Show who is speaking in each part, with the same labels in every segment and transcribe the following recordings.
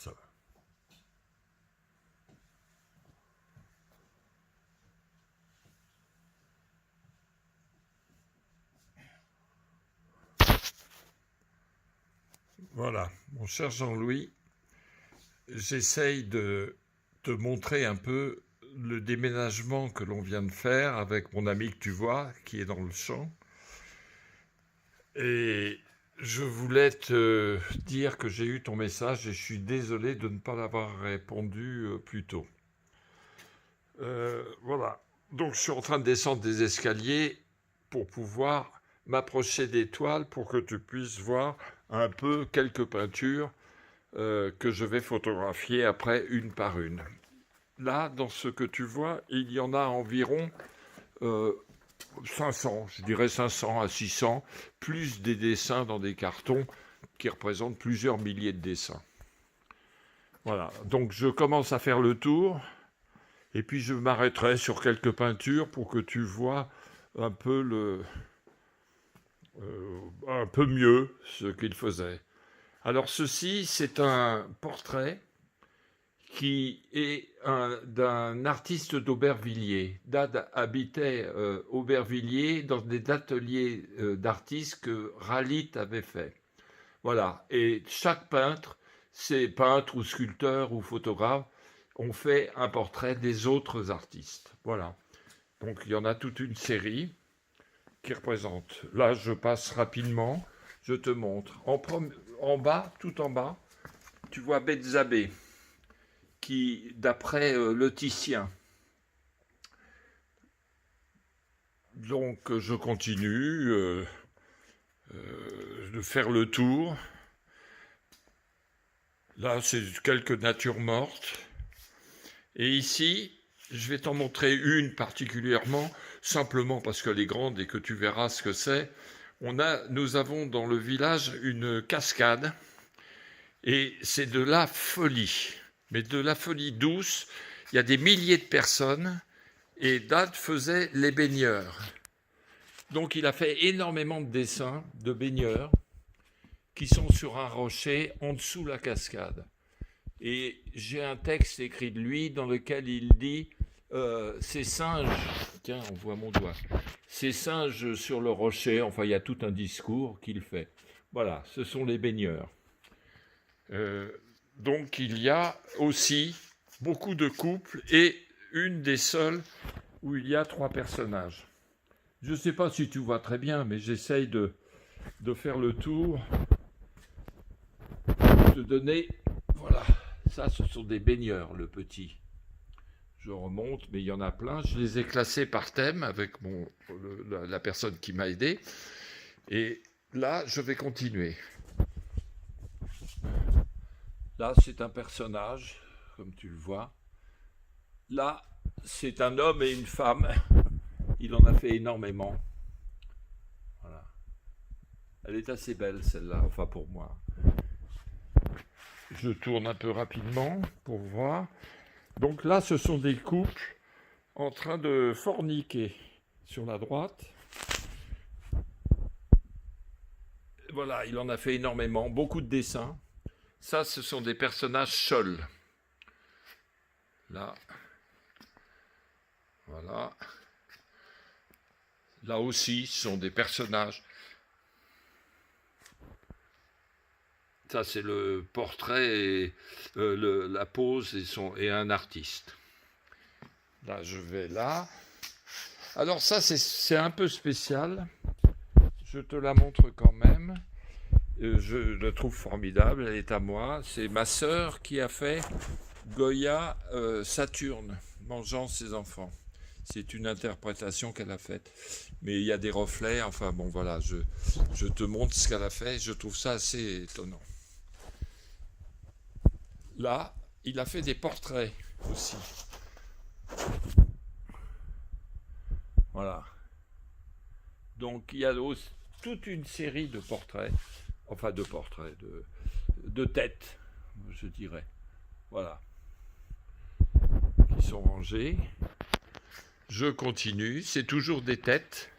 Speaker 1: ça va. Voilà, mon cher Jean-Louis, j'essaye de te montrer un peu le déménagement que l'on vient de faire avec mon ami que tu vois, qui est dans le champ. Et je voulais te dire que j'ai eu ton message et je suis désolé de ne pas l'avoir répondu plus tôt. Voilà. Donc je suis en train de descendre des escaliers pour pouvoir m'approcher des toiles pour que tu puisses voir un peu quelques peintures que je vais photographier après une par une. Là, dans ce que tu vois, il y en a environ 500, je dirais 500 à 600, plus des dessins dans des cartons qui représentent plusieurs milliers de dessins. Voilà, donc je commence à faire le tour, et puis je m'arrêterai sur quelques peintures pour que tu vois un peu un peu mieux ce qu'il faisait. Alors ceci, c'est un portrait qui est d'un artiste d'Aubervilliers. Dade habitait Aubervilliers dans des ateliers d'artistes que Ralit avait fait. Voilà. Et chaque peintre, c'est peintre ou sculpteur ou photographe, ont fait un portrait des autres artistes. Voilà. Donc il y en a toute une série qui représente. Là, je passe rapidement, je te montre. En bas, tout en bas, tu vois Bethzabée, qui, d'après le Titien. Donc je continue de faire le tour. Là, c'est quelques natures mortes. Et ici, je vais t'en montrer une particulièrement, simplement parce qu'elle est grande et que tu verras ce que c'est. Nous avons dans le village une cascade, et c'est de la folie, mais de la folie douce. Il y a des milliers de personnes, et Dade faisait les baigneurs. Donc il a fait énormément de dessins de baigneurs qui sont sur un rocher en dessous de la cascade. Et j'ai un texte écrit de lui dans lequel il dit ces singes, tiens, on voit mon doigt, ces singes sur le rocher, enfin il y a tout un discours qu'il fait. Voilà, ce sont les baigneurs. Donc il y a aussi beaucoup de couples et une des seules où il y a 3 personnages. Je ne sais pas si tu vois très bien, mais j'essaye de faire le tour, de donner, voilà, ça ce sont des baigneurs, le petit. Je remonte, mais il y en a plein. Je les ai classés par thème avec la personne qui m'a aidé. Et là, je vais continuer. Là, c'est un personnage, comme tu le vois. Là, c'est un homme et une femme. Il en a fait énormément. Voilà. Elle est assez belle, celle-là, enfin pour moi. Je tourne un peu rapidement pour voir. Donc là, ce sont des couples en train de forniquer sur la droite. Voilà, il en a fait énormément, beaucoup de dessins. Ça, ce sont des personnages chols. Là, voilà. Là aussi, ce sont des personnages. Ça, c'est le portrait et la pose et un artiste. Là, je vais là. Alors ça, c'est un peu spécial. Je te la montre quand même. Je la trouve formidable. Elle est à moi. C'est ma sœur qui a fait Goya Saturne, mangeant ses enfants. C'est une interprétation qu'elle a faite. Mais il y a des reflets. Enfin bon, voilà. Je te montre ce qu'elle a fait. Je trouve ça assez étonnant. Là, il a fait des portraits aussi. Voilà. Donc il y a toute une série de portraits, enfin de têtes, je dirais. Voilà. Qui sont rangés. Je continue, c'est toujours des têtes.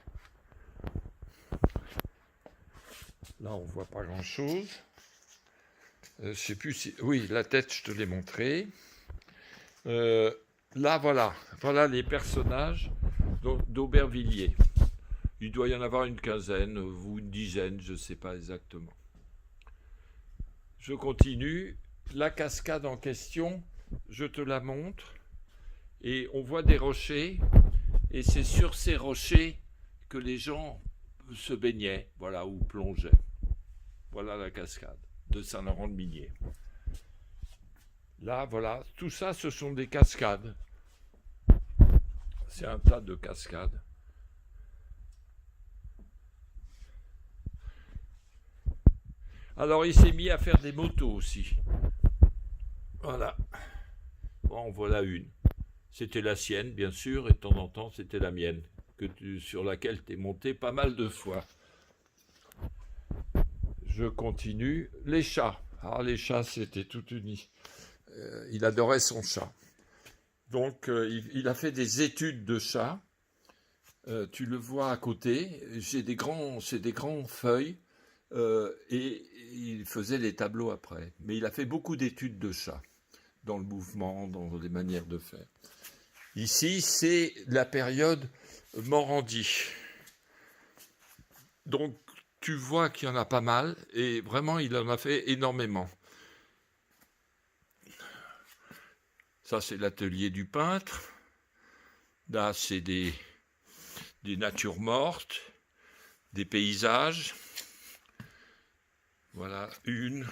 Speaker 1: Là, on ne voit pas grand-chose. Je sais plus si... Oui, la tête, je te l'ai montré. Là, voilà. Voilà les personnages d'Aubervilliers. Il doit y en avoir une quinzaine ou une dizaine, je ne sais pas exactement. Je continue. La cascade en question, je te la montre. Et on voit des rochers. Et c'est sur ces rochers que les gens se baignaient, voilà, ou plongeaient. Voilà la cascade de Saint-Laurent-de-Minier. Là, voilà, tout ça, ce sont des cascades. C'est un tas de cascades. Alors, il s'est mis à faire des motos aussi. Voilà. Bon, en voilà une. C'était la sienne, bien sûr, et de temps en temps, c'était la mienne, sur laquelle tu es monté pas mal de fois. Je continue. Les chats. Ah, les chats, c'était toute une... il adorait son chat. Donc, il a fait des études de chat. Tu le vois à côté. C'est des grands feuilles. Et il faisait les tableaux après. Mais il a fait beaucoup d'études de chat. Dans le mouvement, dans les manières de faire. Ici, c'est la période Morandi. Donc, tu vois qu'il y en a pas mal. Et vraiment, il en a fait énormément. Ça, c'est l'atelier du peintre. Là, c'est des natures mortes, des paysages. Voilà une.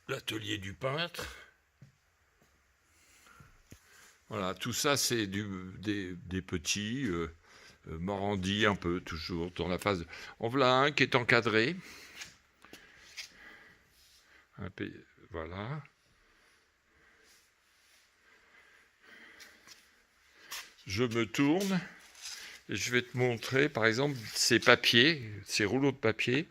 Speaker 1: L'atelier du peintre. Voilà, tout ça, c'est des petits Morandi un peu, toujours, dans la phase... En voilà un qui est encadré. Voilà. Je me tourne et je vais te montrer, par exemple, ces papiers, ces rouleaux de papier.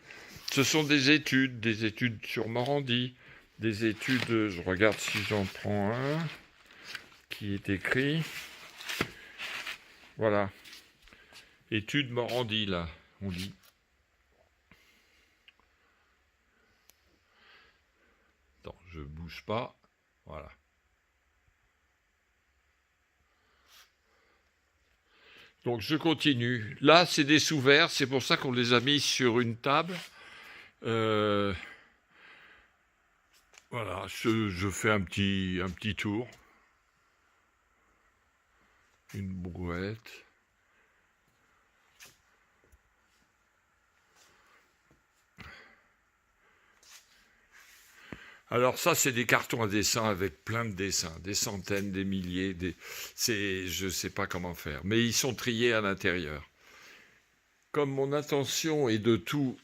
Speaker 1: Ce sont des études sur Morandi, des études, je regarde si j'en prends un, qui est écrit. Voilà. Études Morandi, là, on lit. Attends, je bouge pas. Voilà. Donc je continue. Là, c'est des sous-verts, c'est pour ça qu'on les a mis sur une table. Voilà, je fais un petit tour. Une brouette. Alors ça, c'est des cartons à dessin avec plein de dessins, des centaines, des milliers, je ne sais pas comment faire, mais ils sont triés à l'intérieur. Comme mon intention est de tout,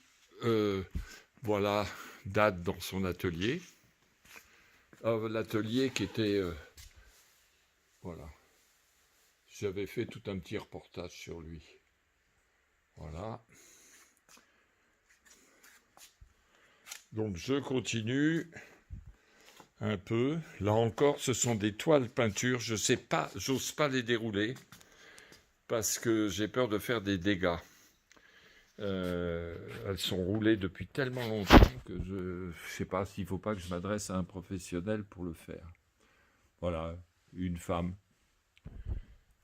Speaker 1: voilà, date dans son atelier. L'atelier qui était, voilà, j'avais fait tout un petit reportage sur lui. Voilà. Donc je continue un peu. Là encore, ce sont des toiles peinture. Je sais pas, j'ose pas les dérouler parce que j'ai peur de faire des dégâts. Elles sont roulées depuis tellement longtemps que je sais pas s'il faut pas que je m'adresse à un professionnel pour le faire. Voilà, une femme.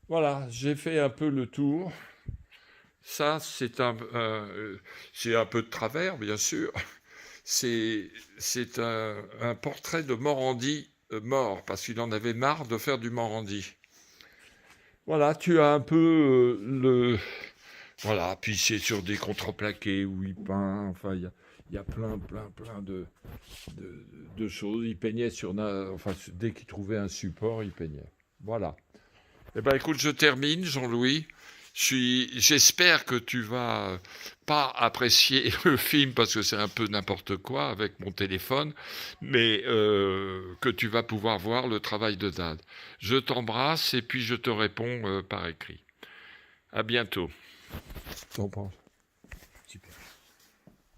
Speaker 1: Voilà, j'ai fait un peu le tour. Ça, c'est un peu de travers, bien sûr. C'est un portrait de Morandi mort, parce qu'il en avait marre de faire du Morandi. Voilà, tu as un peu Voilà, puis c'est sur des contreplaqués où il peint, enfin, il y a plein de choses. Il peignait enfin, dès qu'il trouvait un support, il peignait. Voilà. Eh ben, écoute, je termine, Jean-Louis. J'espère que tu vas pas apprécier le film parce que c'est un peu n'importe quoi avec mon téléphone, mais que tu vas pouvoir voir le travail de Dad. Je t'embrasse et puis je te réponds par écrit. À bientôt. T'en penses ?